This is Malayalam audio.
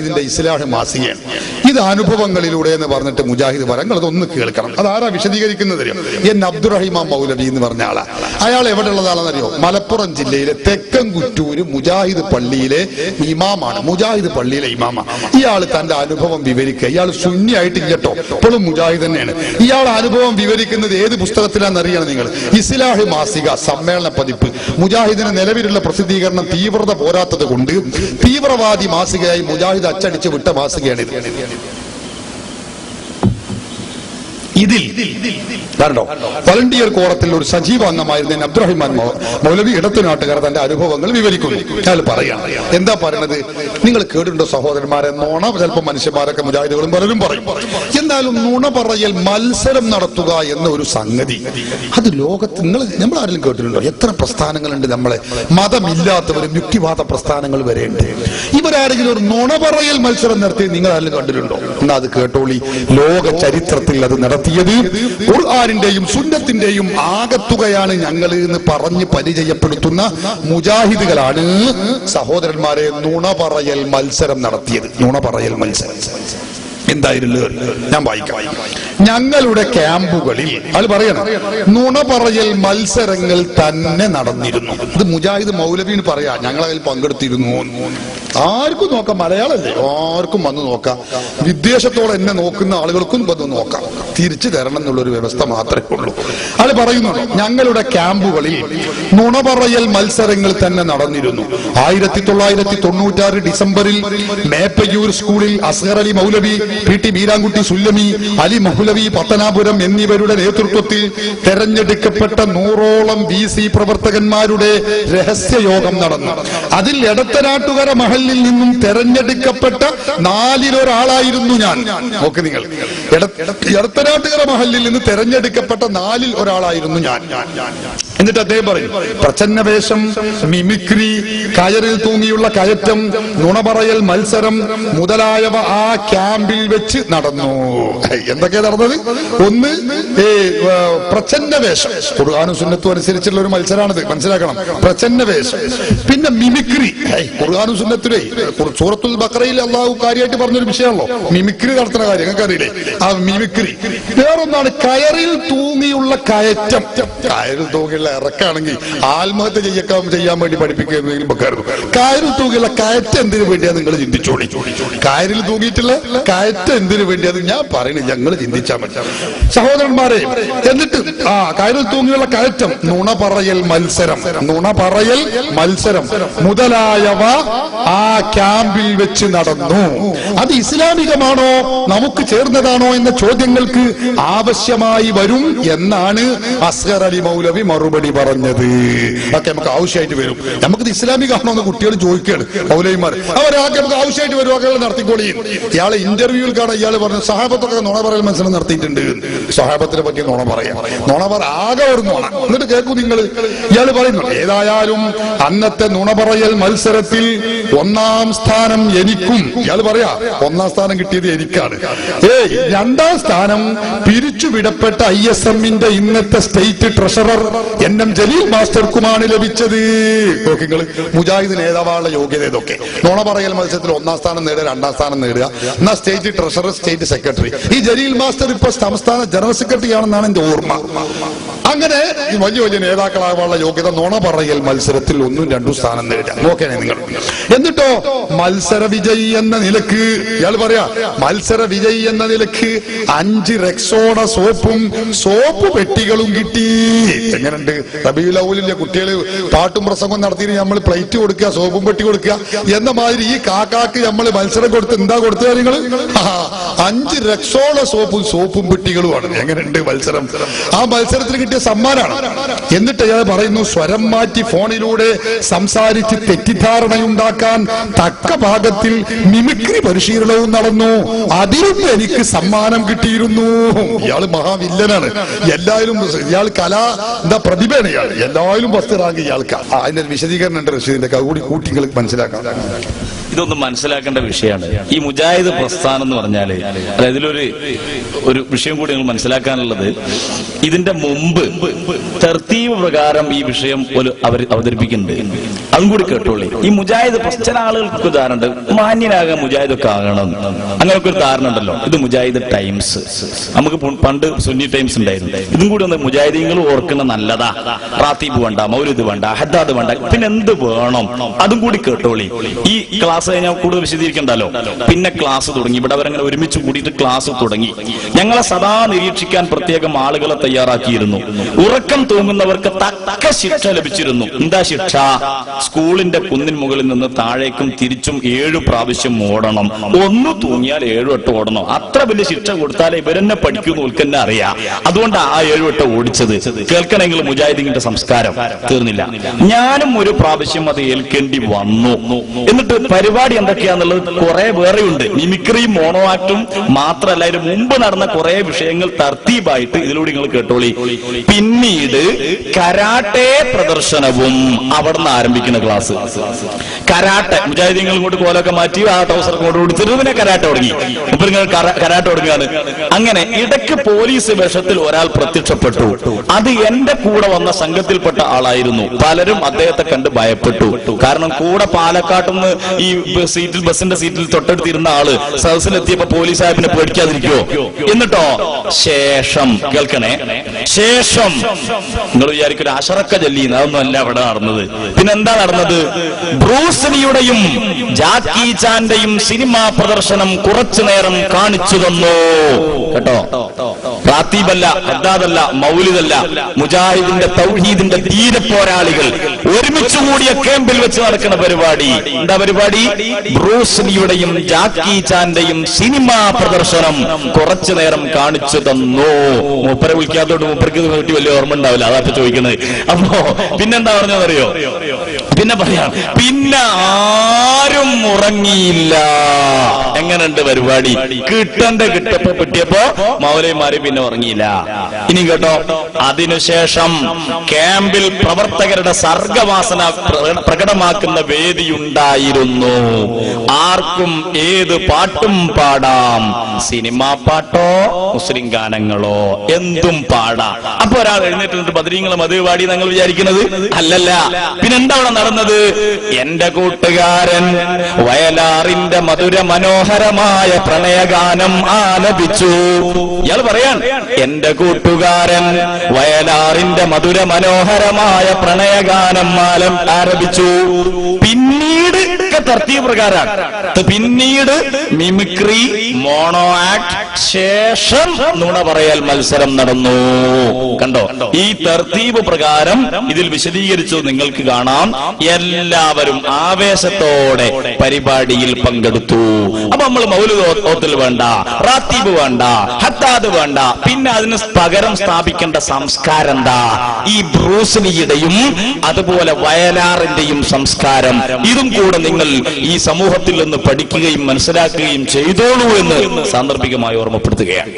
മുജാഹിദിന്റെ ഇസ്ലാഹ് മാസികയാണ്. ഇത് അനുഭവങ്ങളിലൂടെ എന്ന് പറഞ്ഞിട്ട് മുജാഹിദ് പറയാം. അതൊന്ന് കേൾക്കണം. അതാരാ വിശദീകരിക്കുന്നത് അറിയോ? എൻ അബ്ദുറഹിമാൻ മൗലവി എന്ന് പറഞ്ഞ ആളാ. അയാൾ എവിടെ ഉള്ളതാണെന്നറിയോ? മലപ്പുറം ജില്ലയിലെ തെക്കൻകുറ്റൂര് മുജാഹിദ് പള്ളിയിലെ ഇമാമാണ്. മുജാഹിദ് പള്ളിയിലെ ഇമാമാണ്. ഇയാൾ തന്റെ അനുഭവം വിവരിക്കുക. ഇയാൾ സുന്നിയായിട്ട് ഇല്ലട്ടോ, ഇപ്പോഴും മുജാഹിദ് തന്നെയാണ്. ഇയാൾ അനുഭവം വിവരിക്കുന്നത് ഏത് പുസ്തകത്തിലാണെന്നറിയണം നിങ്ങൾ? ഇസ്ലാഹ് മാസിക സമ്മേളന പതിപ്പ്. മുജാഹിദിന് നിലവിലുള്ള പ്രസിദ്ധീകരണം തീവ്രത പോരാത്തത് കൊണ്ട് തീവ്രവാദി മാസികയായി മുജാഹിദ് അച്ചടിച്ച് വിട്ട മാസികയാണിത്. ഇതിൽ കണ്ടോ, വളണ്ടിയർ കോറത്തിൽ ഒരു സജീവ അംഗമായിരുന്ന അബ്ദുറഹിമാൻ മൗലവി ഇടത്തുനാട്ടുകാർ തന്റെ അനുഭവങ്ങൾ വിവരിക്കുന്നു. അയാൾ പറയാം, എന്താ പറയണത്? നിങ്ങൾ കേട്ടിട്ടുണ്ടോ സഹോദരന്മാരെ? നുണ ചിലപ്പോൾ മനുഷ്യന്മാരൊക്കെ മുജാഹിദുകളും പലരും പറയും. എന്നാലും നുണ പറയൽ മത്സരം നടത്തുക എന്ന ഒരു സംഗതി അത് ലോകത്ത് നമ്മൾ ആരെങ്കിലും കേട്ടിട്ടുണ്ടോ? എത്ര പ്രസ്ഥാനങ്ങളുണ്ട് നമ്മളെ മതമില്ലാത്തവരും യുക്തിവാദ പ്രസ്ഥാനങ്ങൾ വരെയുണ്ട്. ഇവരാരെങ്കിലും ഒരു നുണ പറയൽ മത്സരം നടത്തി നിങ്ങൾ ആരെങ്കിലും കണ്ടിട്ടുണ്ടോ? എന്നാ അത് കേട്ടോളി. ലോക ചരിത്രത്തിൽ അത് നടത്തി ഖുർആനിന്റെയും സുന്നത്തിന്റെയും ആകത്തുകയാണ് ഞങ്ങൾ എന്ന് പറഞ്ഞ് പരിചയപ്പെടുത്തുന്ന മുജാഹിദുകളാണ് സഹോദരന്മാരെ നുണ പറയൽ മത്സരം നടത്തിയത്. നുണ പറയൽ മത്സരം എന്തായിരുന്നു? ഞാൻ വായിക്കാം. ഞങ്ങളുടെ ക്യാമ്പുകളിൽ അത് പറയണം, നുണ പറയൽ മത്സരങ്ങൾ തന്നെ നടന്നിരുന്നു. ഇത് മുജാഹിദ് മൗലവിന് പറയാ, ഞങ്ങളതിൽ പങ്കെടുത്തിരുന്നു. ആർക്കും നോക്കാം, മലയാളല്ലേ, ആർക്കും വന്ന് നോക്കാം. വിദ്വേഷത്തോടെ എന്നെ നോക്കുന്ന ആളുകൾക്കും വന്ന് നോക്കാം. തിരിച്ചു തരണം എന്നുള്ളൊരു വ്യവസ്ഥ മാത്രമേ ഉള്ളൂ. അത് പറയുന്നുണ്ട്, ഞങ്ങളുടെ ക്യാമ്പുകളിൽ നുണ പറയൽ മത്സരങ്ങൾ തന്നെ നടന്നിരുന്നു. 1996 ഡിസംബറിൽ മേപ്പയ്യൂർ സ്കൂളിൽ അസ്ഗർ അലി മൗലവി, പി ടി ബീരാൻകുട്ടി സുല്ലമി, അലി മഹുലവി പത്തനാപുരം എന്നിവരുടെ നേതൃത്വത്തിൽ തെരഞ്ഞെടുക്കപ്പെട്ട 100ഓളം BC പ്രവർത്തകന്മാരുടെ രഹസ്യയോഗം നടന്നു. അതിൽ എടത്തനാട്ടുകര മഹലിൽ നിന്നും തെരഞ്ഞെടുക്കപ്പെട്ട 4-ൽ ഞാൻ. നോക്ക് നിങ്ങൾ, എടത്തനാട്ടുകര മഹലിൽ നിന്ന് തെരഞ്ഞെടുക്കപ്പെട്ട 4-ൽ ഞാൻ. എന്നിട്ട് അദ്ദേഹം പറയും, പ്രച്ഛന്നവേഷം, മിമിക്രി, കയറിൽ തൂങ്ങിയുള്ള കയറ്റം, നുണപറയൽ മത്സരം മുതലായവ ആ ക്യാമ്പിൽ വെച്ച് നടന്നു. എന്തൊക്കെയാ നടന്നത്? ഒന്ന്, പ്രച്ഛന്നവേഷം, ഖുർആനും സുന്നത്തും അനുസരിച്ചുള്ള ഒരു മത്സരമാണിത്, മനസ്സിലാക്കണം. പ്രച്ഛന്നവേഷം. പിന്നെ മിമിക്രി. ഖുർആനും സുന്നത്തിലെ സൂറത്തുൽ ബഖറയിൽ അള്ളാഹു കാര്യമായിട്ട് പറഞ്ഞൊരു വിഷയമാണല്ലോ മിമിക്രി നടത്തുന്ന കാര്യം, നിങ്ങൾക്ക് അറിയില്ലേ? ആ മിമിക്രി. വേറൊന്നാണ് കയറിൽ തൂങ്ങിയുള്ള കയറ്റം. കയറിൽ തൂങ്ങിയുള്ള ഇറക്കാണെങ്കിൽ ആത്മഹത്യ ചെയ്യാൻ വേണ്ടി പഠിപ്പിക്കുന്നതെങ്കിലും വെക്കായിരുന്നു. കയറിൽ തൂങ്ങിയുള്ള കയറ്റം എന്തിനു വേണ്ടിയാ നിങ്ങൾ ചിന്തിച്ചോളി. കയറിൽ തൂങ്ങിയിട്ടുള്ള കയറ്റം എന്തിനു വേണ്ടിയത് ഞാൻ പറയുന്നത് ഞങ്ങൾ ചിന്തിച്ചാൽ മതി സഹോദരന്മാരെ. എന്നിട്ട് കയറിൽ തൂങ്ങിയുള്ള കയറ്റം, നുണ പറയൽ മത്സരം, നുണ പറയൽ മത്സരം മുതലായവ ആ ക്യാമ്പിൽ വെച്ച് നടന്നു. അത് ഇസ്ലാമികമാണോ, നമുക്ക് ചേർന്നതാണോ എന്ന ചോദ്യങ്ങൾക്ക് ആവശ്യമായി വരും എന്നാണ് അസ്ഗർ അലി മൗലവി മറുപടി പറഞ്ഞത്. ഒക്കെ നമുക്ക് ആവശ്യമായിട്ട് വരും. നമുക്കിത് ഇസ്ലാമികമാണോ എന്ന് കുട്ടികൾ ചോദിക്കുകയാണ് മൗലവിമാർ. അവരാക്കെ നമുക്ക് ആവശ്യമായിട്ട് വരും, ഒക്കെ നടത്തിക്കോളി. ഇയാളെ ഇന്റർവ്യൂവിൽ കാണാൻ ഇയാൾ പറഞ്ഞു സഹാബത്തൊക്കെ നുണ പറയൽ മത്സരം നടത്തിയിട്ടുണ്ട്. സഹാബത്തിനെ പറ്റി നുണ പറയാം, നുണ ആകെ ഒരു നുണ. എന്നിട്ട് കേൾക്കൂ നിങ്ങൾ, ഇയാൾ പറയുന്നു, ഏതായാലും അന്നത്തെ നുണ പറയൽ മത്സരത്തിൽ 1ാം സ്ഥാനം എനിക്കും. ഇയാൾ പറയാ 1ാം സ്ഥാനം കിട്ടിയത് എനിക്കാണ്. 2ാം സ്ഥാനം പിരിച്ചുവിടപ്പെട്ട ISM-ന്റെ ഇന്നത്തെ സ്റ്റേറ്റ് ട്രഷറർ NM ജലീൽ മാസ്റ്റർക്കുമാണ് ലഭിച്ചത്. നിങ്ങൾ മുജാഹിദ് നേതാവാനുള്ള യോഗ്യത ഇതൊക്കെ. നുണ പറയൽ മത്സരത്തിൽ 1ാം സ്ഥാനം നേടുക, 2ാം സ്ഥാനം നേടുക, എന്നാൽ സ്റ്റേറ്റ് ട്രഷറർ, സ്റ്റേറ്റ് സെക്രട്ടറി. ഈ ജലീൽ മാസ്റ്റർ ഇപ്പൊ സംസ്ഥാന ജനറൽ സെക്രട്ടറി ആണെന്നാണ് എന്റെ ഓർമ്മ. അങ്ങനെ വലിയ വലിയ നേതാക്കളാകാനുള്ള യോഗ്യത നുണ പറയൽ മത്സരത്തിൽ 1ഉം 2ഉം സ്ഥാനം നേടുക. നോക്കണേ നിങ്ങൾ. എന്നിട്ടോ മത്സര വിജയി എന്ന നിലക്ക് ഇയാൾ പറയാ, മത്സര വിജയി എന്ന നിലക്ക് 5 റെക്സോണ സോപ്പും സോപ്പ് പെട്ടികളും കിട്ടി. എങ്ങനെയുണ്ട്? റബീഉൽ അവ്വലിലെ കുട്ടികൾ പാട്ടും പ്രസംഗം നടത്തിയിട്ട് നമ്മൾ പ്ലേറ്റ് കൊടുക്കുക, സോപ്പും പെട്ടി കൊടുക്കുക എന്ന മാതിരി ഈ കാക്കാക്ക് നമ്മൾ മത്സരം കൊടുത്ത് എന്താ കൊടുത്തത്? നിങ്ങൾ 5 റെക്സോണ സോപ്പും പെട്ടികളുമാണ്. എങ്ങനെയുണ്ട് മത്സരം? ആ മത്സരത്തിന് കിട്ടിയ സമ്മാനാണ്. എന്നിട്ട് അയാൾ പറയുന്നു, സ്വരം മാറ്റി ഫോണിലൂടെ സംസാരിച്ച് തെറ്റിദ്ധാരണയുണ്ടാക്കാൻ തക്ക ഭാഗത്തിൽ മിമിക്രി പരിശീലനവും നടന്നു. അതിലും എനിക്ക് സമ്മാനം കിട്ടിയിരുന്നു. ഇയാൾ മഹാവില്ലനാണ്. എല്ലാവരും ഇയാൾ പ്രതിഭയാണ്. ഇയാൾ എല്ലാവരും ഫസ്റ്റ് റാങ്ക് ഇയാൾക്ക്. അതിന്റെ വിശദീകരണം ഉണ്ട് റഷീദിന്റെ കൂടി കൂട്ടികൾ മനസ്സിലാക്കാം. ഇതൊന്നും മനസ്സിലാക്കേണ്ട വിഷയമാണ്. ഈ മുജാഹിദ് പ്രസ്ഥാനം എന്ന് പറഞ്ഞാല്, അതായത് ഇതിലൊരു വിഷയം കൂടി നിങ്ങൾ മനസ്സിലാക്കാനുള്ളത്, ഇതിന്റെ മുമ്പ് തർത്തീബ് പ്രകാരം ഈ വിഷയം അവർ അവതരിപ്പിക്കുന്നുണ്ട്. അതും കൂടി കേട്ടോളി. ഈ മുജാഹിദ് ചില ആളുകൾക്ക് ഉദാഹരണമുണ്ട്, മാന്യനാകാൻ മുജാഹിദൊക്കെ ആകണം, അങ്ങനെയൊക്കെ ഒരു ധാരണ ഉണ്ടല്ലോ. ഇത് മുജാഹിദ് ടൈംസ്, നമുക്ക് പണ്ട് സുന്നി ടൈംസ് ഉണ്ടായിരുന്നു. ഇതും കൂടി ഒന്ന് മുജാഹിദീങ്ങൾ ഓർക്കുന്ന നല്ലതാ. റാത്തീബ് വേണ്ട, മൗലിദ് വേണ്ട, ഹദ്ദാദ് വേണ്ട, പിന്നെ എന്ത് വേണം അതും കൂടി കേട്ടോളി. ഈ ക്ലാസ് ഞാൻ കൂടുതൽ വിശദീകരിക്കണ്ടല്ലോ. പിന്നെ ക്ലാസ് തുടങ്ങി, ഇവിടെ അവരങ്ങനെ ഒരുമിച്ച് കൂടിയിട്ട് ക്ലാസ് തുടങ്ങി. ഞങ്ങളെ സദാ നിരീക്ഷിക്കാൻ പ്രത്യേകം ആളുകളെ തയ്യാറാക്കിയിരുന്നു. ഉറക്കം തൂങ്ങുന്നവർക്ക് തക്ക ശിക്ഷ ലഭിച്ചിരുന്നു. എന്താ ശിക്ഷ? സ്കൂളിന്റെ കുന്നിൻ മുകളിൽ നിന്ന് താഴേക്കും തിരിച്ചും 7 പ്രാവശ്യം ഓടണം. ഒന്ന് തൂങ്ങിയാൽ 7 വട്ടം ഓടണം. അത്ര വലിയ ശിക്ഷ കൊടുത്താലേ ഇവരെന്നെ പഠിക്കുന്നു, ഉൾക്കെന്നെ അറിയാം. അതുകൊണ്ട് ആ 7 വട്ടം ഓടിച്ചത്. കേൾക്കണമെങ്കിൽ മുജാഹിദീന്റെ സംസ്കാരം തീർന്നില്ല. ഞാനും ഒരു പ്രാവശ്യം അത് ഏൽക്കേണ്ടി വന്നു. എന്നിട്ട് പരിപാടി എന്തൊക്കെയാന്നുള്ളത് കുറെ വേറെയുണ്ട്. മിമിക്രിയും മോണോ ആക്ടും മാത്രമല്ല, ഇതിന് മുമ്പ് നടന്ന കുറെ വിഷയങ്ങൾ തർത്തീബായിട്ട് ഇതിലൂടെ നിങ്ങൾ കേട്ടോളി. പിന്നീട് കരാട്ടെ പ്രദർശനവും അവിടെ നിന്ന് ആരംഭിക്കുന്ന ക്ലാസ്. കരാട്ടെ മുജാഹിദീങ്ങൾ ഇങ്ങോട്ട് കോലൊക്കെ മാറ്റി ആ ടൗസർ കൊണ്ട് കൊടുത്തിട്ട് പിന്നെ കരാട്ടെ തുടങ്ങി. ഇപ്പൊ നിങ്ങൾ കരാട്ടെ തുടങ്ങുകയാണ്. അങ്ങനെ ഇടയ്ക്ക് പോലീസ് വേഷത്തിൽ ഒരാൾ പ്രത്യക്ഷപ്പെട്ടു. അത് എന്റെ കൂടെ വന്ന സംഘത്തിൽപ്പെട്ട ആളായിരുന്നു. പലരും അദ്ദേഹത്തെ കണ്ട് ഭയപ്പെട്ടു. കാരണം കൂടെ പാലക്കാട്ടുനിന്ന് ഈ ബസിന്റെ സീറ്റിൽ തൊട്ടടുത്തിരുന്ന ആള് സദസ്സിലെത്തിയപ്പോ പോലീസ് സാഹിബിനെ പേടിക്കാതിരിക്കുവോ? എന്നിട്ടോ ശേഷം കേൾക്കണേ, ശേഷം നിങ്ങൾ വിചാരിക്കും ഒരു അശറക്ക ജല്ലിന്ന്, അതൊന്നും അല്ല അവിടെ നടന്നത്. പിന്നെന്താ നടന്നത്? ബ്രൂസ്ലിയുടെയും ജാക്കി ചാന്റെയും സിനിമാ പ്രദർശനം കുറച്ചു നേരം കാണിച്ചു തന്നു. കേട്ടോ, റാത്തീബല്ല, ഹദ്ദാദല്ല, മൗലിദല്ല, മുജാഹിദിന്റെ തൗഹീദിന്റെ ധീര പോരാളികൾ ഒരുമിച്ച് കൂടിയ ക്യാമ്പിൽ വെച്ച് നടക്കുന്ന പരിപാടി. എന്താ പരിപാടി? ബ്രൂസ്ലിയുടെയും ജാക്കി ചാന്റെയും സിനിമാ പ്രദർശനം കുറച്ചു നേരം കാണിച്ചു തന്നു. മൂപ്പരെ വിളിക്കാത്തോട്ട് മൂപ്പർക്ക് പറ്റി വലിയ ഓർമ്മ ഉണ്ടാവില്ല, അതാ ചോദിക്കുന്നത്. അപ്പോ പിന്നെന്താ പറഞ്ഞറിയോ? പിന്നെ പറയാം, പിന്നെ ആരും ഉറങ്ങിയില്ല. എങ്ങനെയുണ്ട് പരിപാടി? കിട്ടപ്പോ കിട്ടിയപ്പോ മൗലവിമാര് പിന്നെ ഉറങ്ങിയില്ല. ഇനി കേട്ടോ, അതിനുശേഷം ക്യാമ്പിൽ പ്രവർത്തകരുടെ സർഗവാസന പ്രകടമാക്കുന്ന വേദിയുണ്ടായിരുന്നു. ആർക്കും ഏത് പാട്ടും പാടാം. സിനിമാ പാട്ടോ മുസ്ലിം ഗാനങ്ങളോ എന്തും പാടാം. അപ്പൊ ഒരാൾ എഴുന്നേറ്റ് ബദരീങ്ങളെ മധു പാടി ഞങ്ങൾ വിചാരിക്കുന്നത് അല്ലല്ല. പിന്നെന്താ അവിടെ നടന്നത്? എന്റെ കൂട്ടുകാരൻ വയലാറിന്റെ മധുര മനോഹരമായ പ്രണയഗാനം ആലപിച്ചു. ഇയാൾ പറയാൻ, എന്റെ കൂട്ടുകാരൻ വയലാറിന്റെ മധുര മനോഹരമായ പ്രണയഗാനം ആലപിച്ചു. പിന്നീട് തർത്തീബ് പ്രകാരമാണ്. പിന്നീട് മിമിക്രി, മോണോ ആക്ട്, ശേഷം നുണ പറയൽ മത്സരം നടന്നു. കണ്ടോ? ഈ തർത്തീബ് പ്രകാരം ഇതിൽ വിശദീകരിച്ചു നിങ്ങൾക്ക് കാണാം. എല്ലാവരും ആവേശത്തോടെ പരിപാടിയിൽ പങ്കെടുത്തു. അപ്പൊ നമ്മൾ മൗലിദ് ഓതൽ വേണ്ട, റാത്തീബ് വേണ്ട, ഹദ്ദാദ് വേണ്ട. പിന്നെ അതിന് പകരം സ്ഥാപിക്കേണ്ട സംസ്കാരം എന്താ? ഈ ബ്രൂസ്ലിയുടെയും അതുപോലെ വയലാറിന്റെയും സംസ്കാരം. ഇതും കൂടെ നിങ്ങൾ ഈ സമൂഹത്തിൽ നിന്ന് പഠിക്കുകയും മനസ്സിലാക്കുകയും ചെയ്തോളൂ എന്ന് സാന്ദർഭികമായി ഓർമ്മപ്പെടുത്തുകയാണ്.